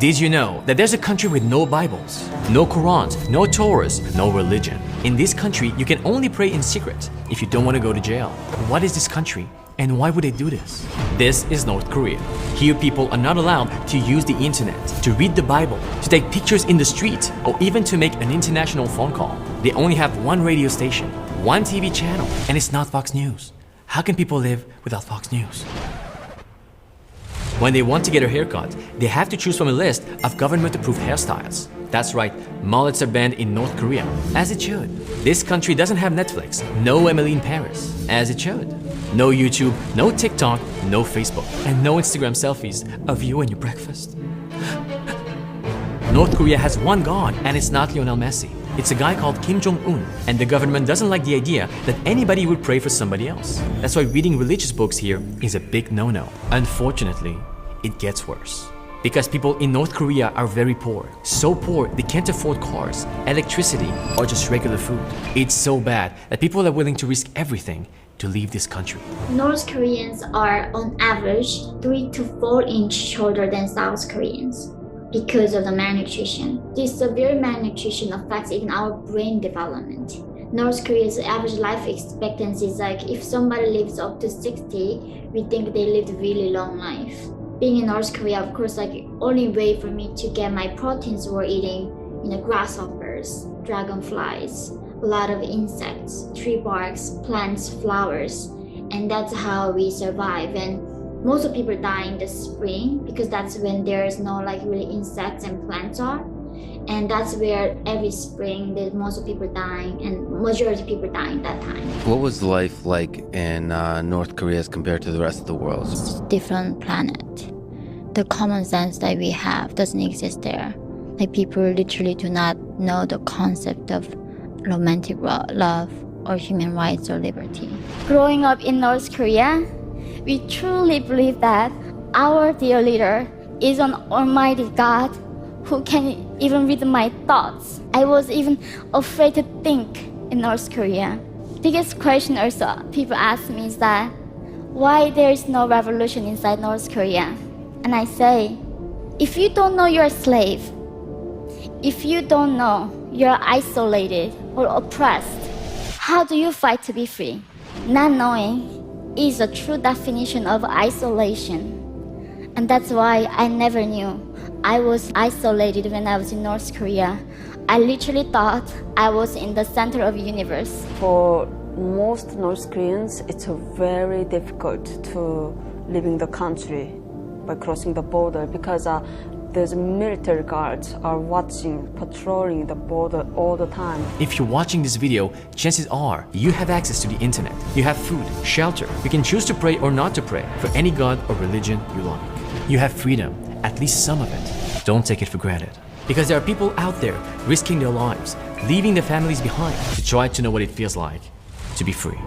Did you know that there's a country with no Bibles, no Qurans, no Torahs, no religion? In this country, you can only pray in secret if you don't want to go to jail. What is this country? And why would they do this? This is North Korea. Here people are not allowed to use the internet, to read the Bible, to take pictures in the street, or even to make an international phone call. They only have one radio station, one TV channel, and it's not Fox News. How can people live without Fox News? When they want to get a haircut, they have to choose from a list of government-approved hairstyles. That's right, mullets are banned in North Korea, as it should. This country doesn't have Netflix, no Emily in Paris, as it should. No YouTube, no TikTok, no Facebook, and no Instagram selfies of you and your breakfast. North Korea has one god, and it's not Lionel Messi. It's a guy called Kim Jong-un, and the government doesn't like the idea that anybody would pray for somebody else. That's why reading religious books here is a big no-no. Unfortunately, it gets worse. Because people in North Korea are very poor. So poor, they can't afford cars, electricity, or just regular food. It's so bad that people are willing to risk everything to leave this country. North Koreans are on average 3 to 4 inches shorter than South Koreans because of the malnutrition. This severe malnutrition affects even our brain development. North Korea's average life expectancy is like if somebody lives up to 60, we think they lived a really long life. Being in North Korea, of course, like only way for me to get my proteins were eating, grasshoppers, dragonflies, a lot of insects, tree barks, plants, flowers, and that's how we survive. And most of people die in the spring because that's when there's no really insects and plants are, and that's where every spring there's most of people dying, and majority of people dying that time. What was life like in North Korea as compared to the rest of the world? It's a different planet. The common sense that we have doesn't exist there. People literally do not know the concept of romantic love or human rights or liberty. Growing up in North Korea, we truly believe that our dear leader is an almighty God who can even read my thoughts. I was even afraid to think in North Korea. Biggest question also people ask me is that why there is no revolution inside North Korea? And I say, if you don't know you're a slave, if you don't know you're isolated or oppressed, how do you fight to be free? Not knowing is a true definition of isolation. And that's why I never knew I was isolated when I was in North Korea. I literally thought I was in the center of the universe. For most North Koreans, it's very difficult to live in the country by crossing the border because there's military guards are watching, patrolling the border all the time. If you're watching this video, chances are you have access to the internet. You have food, shelter. You can choose to pray or not to pray for any god or religion you like. You have freedom, at least some of it. Don't take it for granted. Because there are people out there risking their lives, leaving their families behind to try to know what it feels like to be free.